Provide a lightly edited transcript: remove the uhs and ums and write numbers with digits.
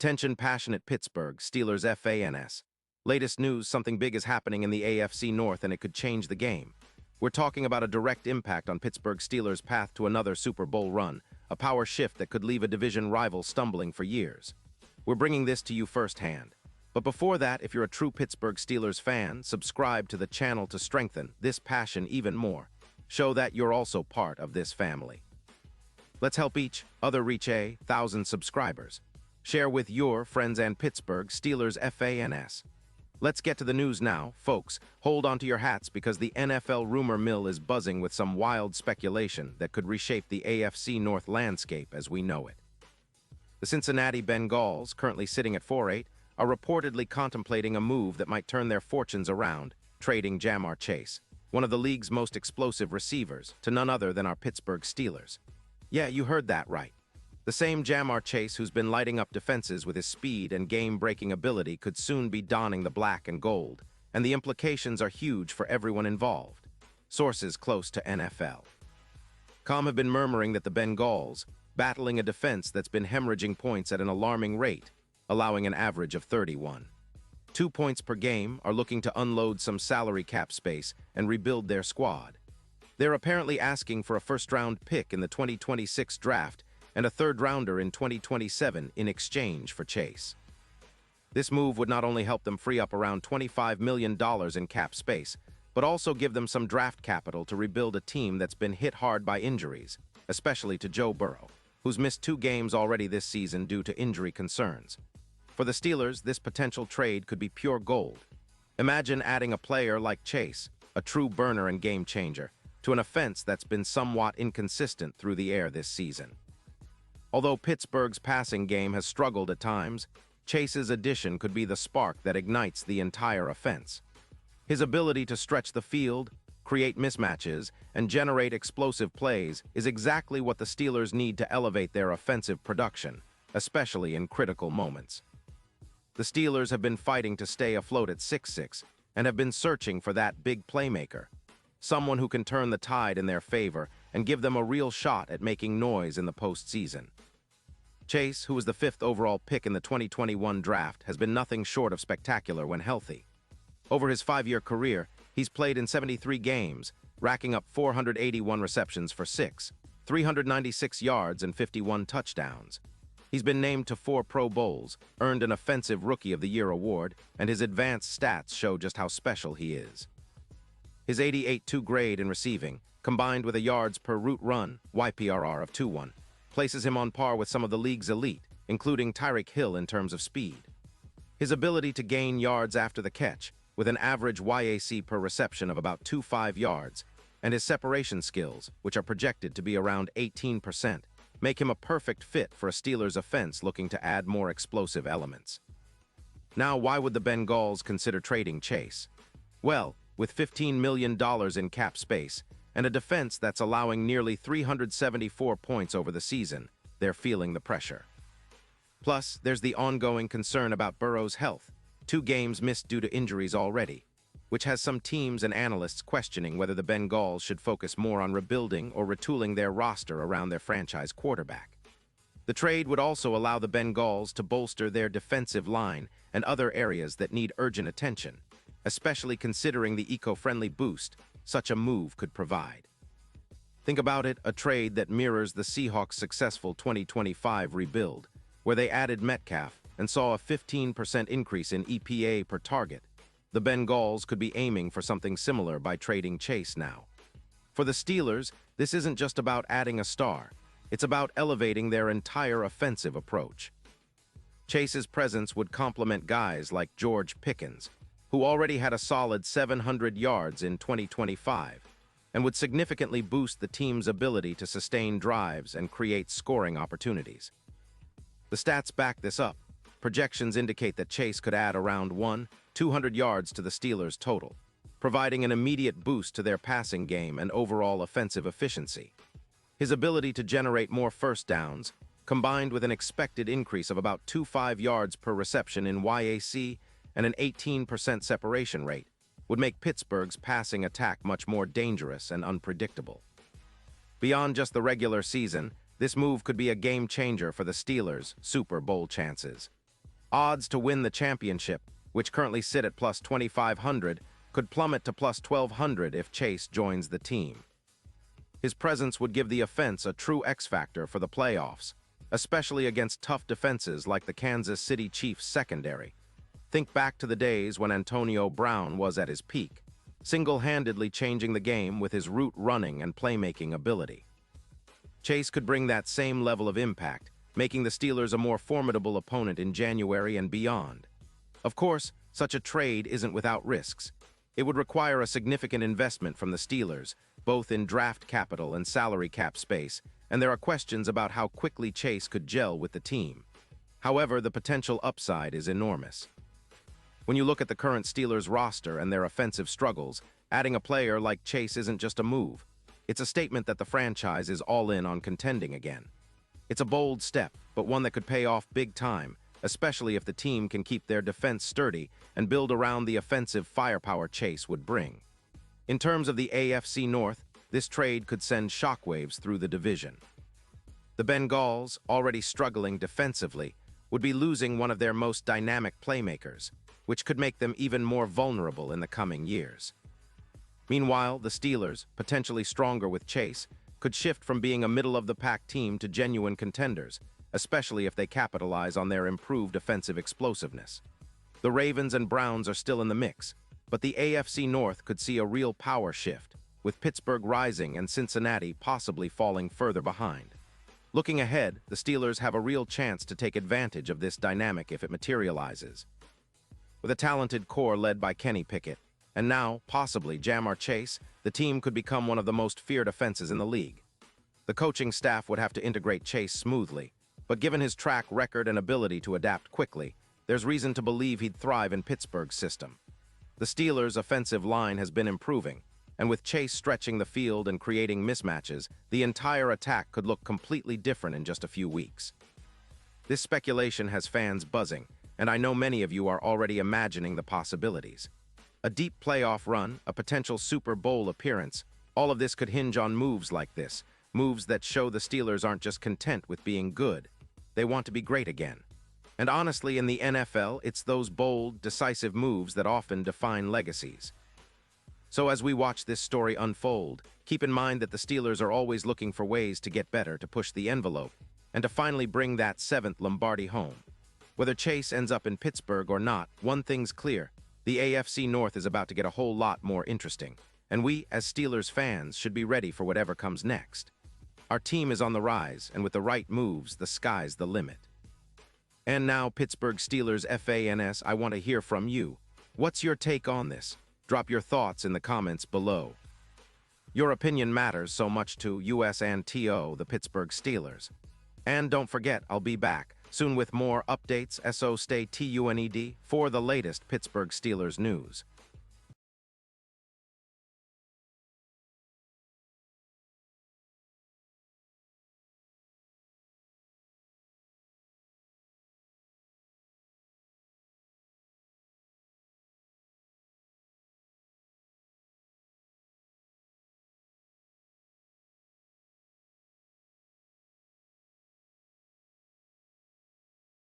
Attention passionate Pittsburgh Steelers fans. Latest news, something big is happening in the AFC North and it could change the game. We're talking about a direct impact on Pittsburgh Steelers' path to another Super Bowl run, a power shift that could leave a division rival stumbling for years. We're bringing this to you firsthand. But before that, if you're a true Pittsburgh Steelers fan, subscribe to the channel to strengthen this passion even more. Show that you're also part of this family. Let's help each other reach 1,000 subscribers. Share with your friends and Pittsburgh Steelers fans. Let's get to the news now, folks. Hold on to your hats because the NFL rumor mill is buzzing with some wild speculation that could reshape the AFC North landscape as we know it. The Cincinnati Bengals, currently sitting at 4-8, are reportedly contemplating a move that might turn their fortunes around, trading Ja'Marr Chase, one of the league's most explosive receivers, to none other than our Pittsburgh Steelers. Yeah, you heard that right. The same Ja'Marr Chase who's been lighting up defenses with his speed and game-breaking ability could soon be donning the black and gold, and the implications are huge for everyone involved. Sources close to NFL.com have been murmuring that the Bengals, battling a defense that's been hemorrhaging points at an alarming rate, allowing an average of 31.2 points per game, are looking to unload some salary cap space and rebuild their squad. They're apparently asking for a first-round pick in the 2026 draft and a third-rounder in 2027 in exchange for Chase. This move would not only help them free up around $25 million in cap space, but also give them some draft capital to rebuild a team that's been hit hard by injuries, especially to Joe Burrow, who's missed 2 games already this season due to injury concerns. For the Steelers, this potential trade could be pure gold. Imagine adding a player like Chase, a true burner and game changer, to an offense that's been somewhat inconsistent through the air this season. Although Pittsburgh's passing game has struggled at times, Chase's addition could be the spark that ignites the entire offense. His ability to stretch the field, create mismatches, and generate explosive plays is exactly what the Steelers need to elevate their offensive production, especially in critical moments. The Steelers have been fighting to stay afloat at 6-6 and have been searching for that big playmaker, someone who can turn the tide in their favor and give them a real shot at making noise in the postseason. Chase, who was the 5th overall pick in the 2021 draft, has been nothing short of spectacular when healthy. Over his 5-year career, he's played in 73 games, racking up 481 receptions for 396 yards and 51 touchdowns. He's been named to 4 Pro Bowls, earned an Offensive Rookie of the Year award, and his advanced stats show just how special he is. His 88.2 grade in receiving, combined with a yards per route run (YPRR) of 2.1, places him on par with some of the league's elite, including Tyreek Hill in terms of speed. His ability to gain yards after the catch, with an average YAC per reception of about 2.5 yards, and his separation skills, which are projected to be around 18%, make him a perfect fit for a Steelers offense looking to add more explosive elements. Now, why would the Bengals consider trading Chase? Well, with $15 million in cap space and a defense that's allowing nearly 374 points over the season, they're feeling the pressure. Plus, there's the ongoing concern about Burrow's health, 2 games missed due to injuries already, which has some teams and analysts questioning whether the Bengals should focus more on rebuilding or retooling their roster around their franchise quarterback. The trade would also allow the Bengals to bolster their defensive line and other areas that need urgent attention, especially considering the eco-friendly boost such a move could provide. Think about it, a trade that mirrors the Seahawks' successful 2025 rebuild, where they added Metcalf and saw a 15% increase in EPA per target. The Bengals could be aiming for something similar by trading Chase now. For the Steelers, this isn't just about adding a star. It's about elevating their entire offensive approach. Chase's presence would complement guys like George Pickens, who already had a solid 700 yards in 2025, and would significantly boost the team's ability to sustain drives and create scoring opportunities. The stats back this up. Projections indicate that Chase could add around 200 yards to the Steelers' total, providing an immediate boost to their passing game and overall offensive efficiency. His ability to generate more first downs, combined with an expected increase of about 2.5 yards per reception in YAC and an 18% separation rate, would make Pittsburgh's passing attack much more dangerous and unpredictable. Beyond just the regular season, this move could be a game changer for the Steelers' Super Bowl chances. Odds to win the championship, which currently sit at plus 2,500, could plummet to plus 1,200 if Chase joins the team. His presence would give the offense a true X-factor for the playoffs, especially against tough defenses like the Kansas City Chiefs secondary. Think back to the days when Antonio Brown was at his peak, single-handedly changing the game with his route running and playmaking ability. Chase could bring that same level of impact, making the Steelers a more formidable opponent in January and beyond. Of course, such a trade isn't without risks. It would require a significant investment from the Steelers, both in draft capital and salary cap space, and there are questions about how quickly Chase could gel with the team. However, the potential upside is enormous. When you look at the current Steelers roster and their offensive struggles, adding a player like Chase isn't just a move. It's a statement that the franchise is all in on contending again. It's a bold step, but one that could pay off big time, especially if the team can keep their defense sturdy and build around the offensive firepower Chase would bring. In terms of the AFC North, this trade could send shockwaves through the division. The Bengals, already struggling defensively, would be losing one of their most dynamic playmakers, which could make them even more vulnerable in the coming years. Meanwhile, the Steelers, potentially stronger with Chase, could shift from being a middle-of-the-pack team to genuine contenders, especially if they capitalize on their improved offensive explosiveness. The Ravens and Browns are still in the mix, but the AFC North could see a real power shift, with Pittsburgh rising and Cincinnati possibly falling further behind. Looking ahead, the Steelers have a real chance to take advantage of this dynamic if it materializes. With a talented core led by Kenny Pickett, and now, possibly, Ja'Marr Chase, the team could become one of the most feared offenses in the league. The coaching staff would have to integrate Chase smoothly, but given his track record and ability to adapt quickly, there's reason to believe he'd thrive in Pittsburgh's system. The Steelers' offensive line has been improving, and with Chase stretching the field and creating mismatches, the entire attack could look completely different in just a few weeks. This speculation has fans buzzing, and I know many of you are already imagining the possibilities. A deep playoff run, a potential Super Bowl appearance, all of this could hinge on moves like this, moves that show the Steelers aren't just content with being good. They want to be great again. And honestly, in the NFL, it's those bold, decisive moves that often define legacies. So as we watch this story unfold, keep in mind that the Steelers are always looking for ways to get better, to push the envelope, and to finally bring that 7th Lombardi home. Whether Chase ends up in Pittsburgh or not, one thing's clear. The AFC North is about to get a whole lot more interesting, and we, as Steelers fans, should be ready for whatever comes next. Our team is on the rise, and with the right moves, the sky's the limit. And now, Pittsburgh Steelers fans, I want to hear from you. What's your take on this? Drop your thoughts in the comments below. Your opinion matters so much to us and TO, the Pittsburgh Steelers. And don't forget, I'll be back soon with more updates, so stay tuned for the latest Pittsburgh Steelers news.